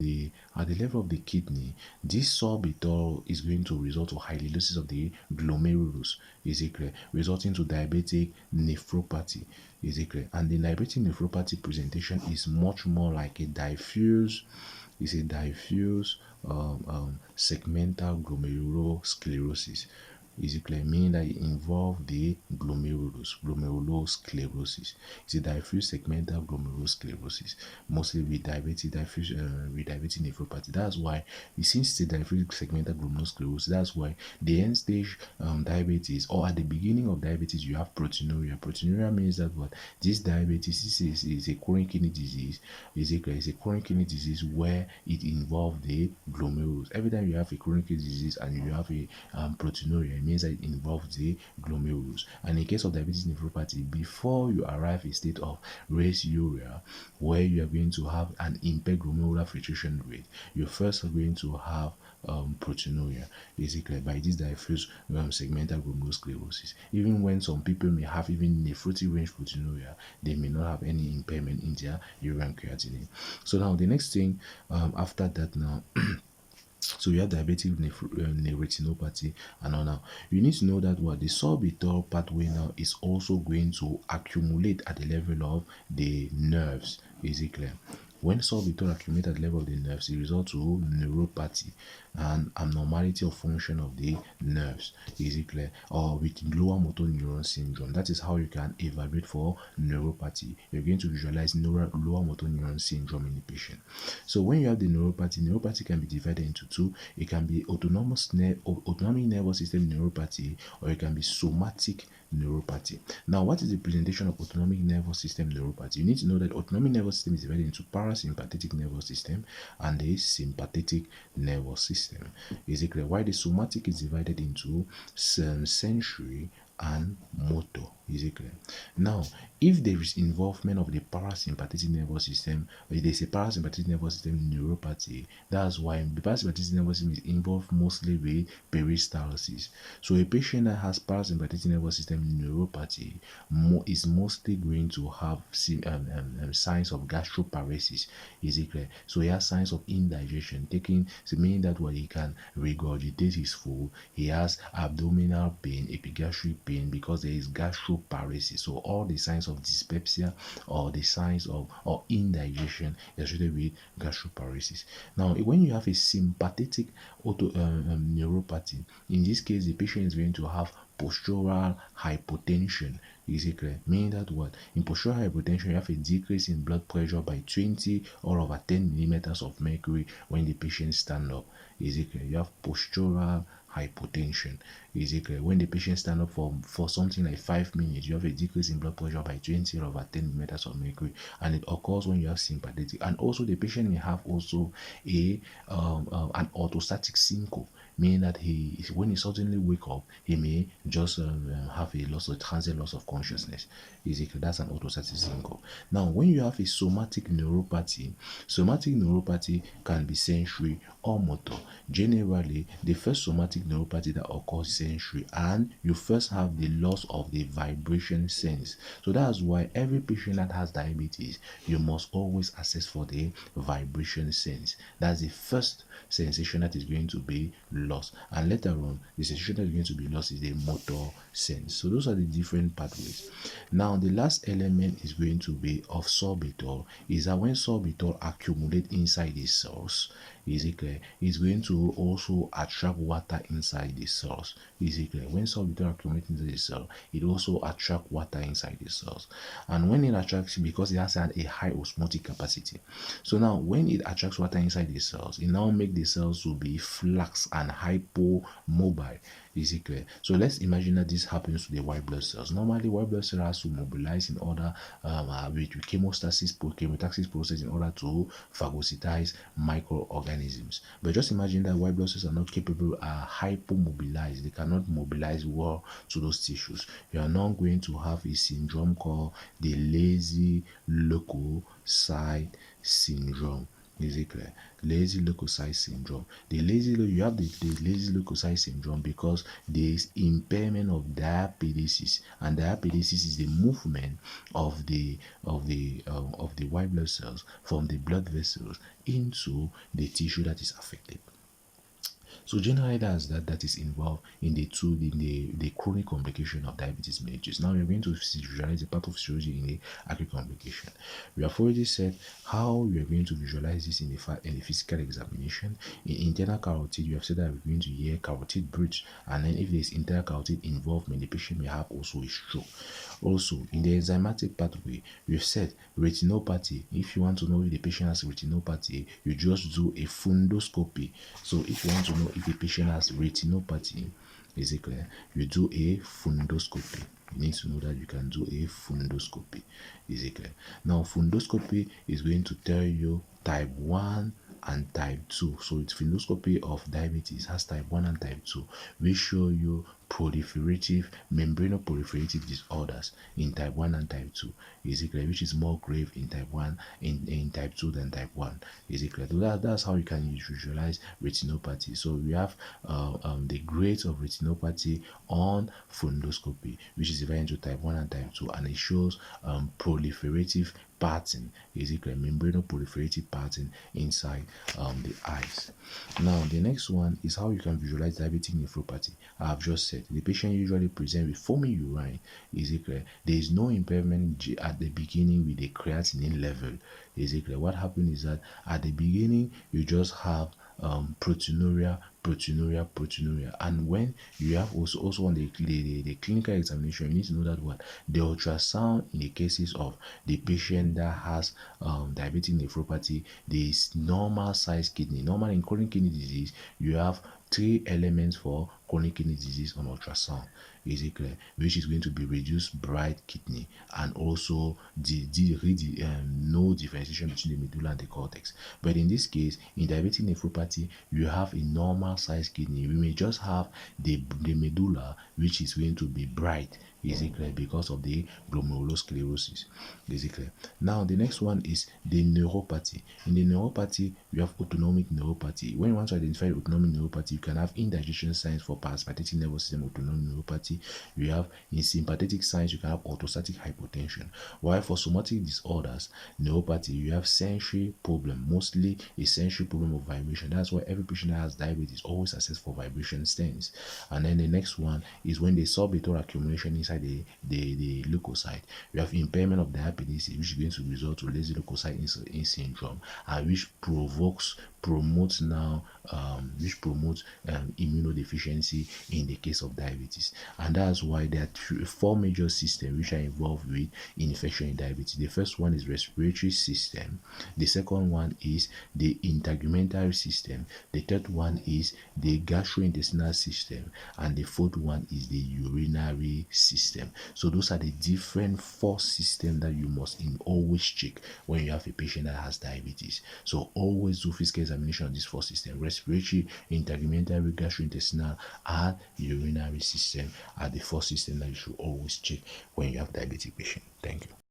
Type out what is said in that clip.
the level of the kidney, this sorbitol is going to result to hyalosis of the glomerulus, is it clear, resulting to diabetic nephropathy, is it clear. And the diabetic nephropathy presentation is much more like a diffuse, segmental glomerulosclerosis, is it clear, meaning that it involves the glomerulosclerosis. It's a diffuse segmental glomerulosclerosis, mostly with diabetic nephropathy. That's why, since it's a diffuse segmental glomerulosclerosis, that's why the end stage diabetes, or at the beginning of diabetes, you have proteinuria. Proteinuria means that what this diabetes is a chronic kidney disease. Is it clear? It's a chronic kidney disease where it involves the glomerulus. Every time you have a chronic kidney disease and you have a proteinuria, means that it involves the glomerulus. And in case of diabetes nephropathy, before you arrive a state of raised urea, where you are going to have an impaired glomerular filtration rate, you first are going to have proteinuria, basically by this diffuse segmental glomerulosclerosis. Even when some people may have even nephrotic range proteinuria, they may not have any impairment in their urine creatinine. So now the next thing after that now so you have diabetic retinopathy, and now you need to know that what the sorbitol pathway now is also going to accumulate at the level of the nerves, is it clear. When sorbitol accumulates at the level of the nerves, it results to neuropathy and abnormality of function of the nerves, is it clear, or with lower motor neuron syndrome. That is how you can evaluate for neuropathy. You're going to visualize lower motor neuron syndrome in the patient. So when you have the neuropathy can be divided into two. It can be autonomic nervous system neuropathy, or it can be somatic neuropathy. Now, what is the presentation of autonomic nervous system neuropathy? You need to know that autonomic nervous system is divided into parasympathetic nervous system and the sympathetic nervous system. Is it clear? Why the somatic is divided into sensory and motor, is it clear? Now, if there is involvement of the parasympathetic nervous system, or there's a parasympathetic nervous system neuropathy, that's why the parasympathetic nervous system is involved mostly with peristalsis. So a patient that has parasympathetic nervous system neuropathy is mostly going to have signs of gastroparesis, is it clear? So he has signs of indigestion, meaning that what he can regurgitate his food. He has abdominal pain, epigastric pain, because there is gastroparesis. So all the signs of dyspepsia or the signs of indigestion associated with gastroparesis. Now, when you have a sympathetic neuropathy, in this case, the patient is going to have postural hypotension, is it clear? Meaning that what in postural hypotension, you have a decrease in blood pressure by 20 or over 10 millimeters of mercury when the patient stand up, is it clear? You have postural hypotension, is it clear? When the patient stand up for something like 5 minutes, you have a decrease in blood pressure by 20 over 10 millimeters of mercury, and it occurs when you have sympathetic. And also the patient may have also a an orthostatic syncope, meaning that when he suddenly wake up, he may just have a transient loss of consciousness, is it clear? That's an orthostatic syncope. Now, when you have a somatic neuropathy can be sensory or motor. Generally, the first somatic neuropathy that occurs is sensory, and you first have the loss of the vibration sense. So that's why every patient that has diabetes, you must always assess for the vibration sense. That's the first sensation that is going to be lost, and later on the sensation that is going to be lost is the motor sense. So those are the different pathways. Now, the last element is going to be of sorbitol, is that when sorbitol accumulate inside the cells, is it clear, it's going to also attract water inside the cells, is it clear? When sorbitol accumulates into the cell, it also attracts water inside the cells, and when it attracts, because it has a high osmotic capacity, so now when it attracts water inside the cells, it now makes the cells to be flax and hypomobile, is it clear? So let's imagine that this happens to the white blood cells. Normally, white blood cells has to mobilize in order with chemotaxis process in order to phagocytize microorganisms. But just imagine that white blood cells are not capable, are hypomobilized. They cannot mobilize well to those tissues. You are now going to have a syndrome called the lazy leukocyte syndrome, Is it clear? Lazy leukocyte syndrome. You have the lazy leukocyte syndrome because there is impairment of diapedesis, and diapedesis is the movement of the white blood cells from the blood vessels into the tissue that is affected. So generally, that is involved in the chronic complication of diabetes mellitus. Now we are going to visualize the pathophysiology in the acute complication. We have already said how we are going to visualize this in the physical examination. In internal carotid, we have said that we're going to hear carotid bridge, and then if there is internal carotid involvement, the patient may have also a stroke. Also, in the enzymatic pathway, we've said retinopathy. If you want to know if the patient has retinopathy, you just do a fundoscopy. So if you want to know if the patient has retinopathy, is it clear? You do a fundoscopy. You need to know that you can do a fundoscopy. Is it clear? Now, fundoscopy is going to tell you type 1 and type 2. So it's fundoscopy of diabetes has type 1 and type 2. We show you proliferative membranoproliferative disorders in type 1 and type 2. Is it clear? Which is more grave in type 1 in type 2 than type 1. Is it clear? So that's how you can visualize retinopathy. So we have the grades of retinopathy on fundoscopy, which is divided into type 1 and type 2, and it shows proliferative pattern. Is it clear? Membranoproliferative pattern inside the eyes. Now the next one is how you can visualize diabetic nephropathy. I have just said the patient usually presents with foamy urine. Is it clear? There is no impairment at the beginning with the creatinine level. Is it clear? What happens is that at the beginning you just have proteinuria, and when you have also on the clinical examination, you need to know that what the ultrasound in the cases of the patient that has diabetic nephropathy, there is normal size kidney. Normally in chronic kidney disease, you have 3 elements for chronic kidney disease on ultrasound. Is it clear? Which is going to be reduced bright kidney, and also no differentiation between the medulla and the cortex. But in this case, in diabetic nephropathy, you have a normal size kidney. We may just have the medulla, which is going to be bright. Is it clear? Because of the glomerulosclerosis. Is it clear? Now the next one is the neuropathy. In the neuropathy, we have autonomic neuropathy. When you want to identify autonomic neuropathy, you can have indigestion signs for parasympathetic nervous system autonomic neuropathy. You have in sympathetic signs, you can have orthostatic hypotension. While for somatic disorders, neuropathy, you have sensory problem, mostly a sensory problem of vibration. That's why every patient that has diabetes always assess for vibration stents. And then the next one is when the sorbitol accumulation inside the leukocyte. You have impairment of diabetes, which is going to result to lazy leukocyte syndrome, and which promotes immunodeficiency in the case of diabetes. And that's why there are 4 major systems which are involved with infection in diabetes. The first one is respiratory system, the second one is the integumentary system, the third one is the gastrointestinal system, and the fourth one is the urinary system. So those are the different 4 systems that you must always check when you have a patient that has diabetes. So always do physical examination of these 4 systems: respiratory, integumentary, gastrointestinal, and urinary system are the 4 systems that you should always check when you have diabetic patient. Thank you.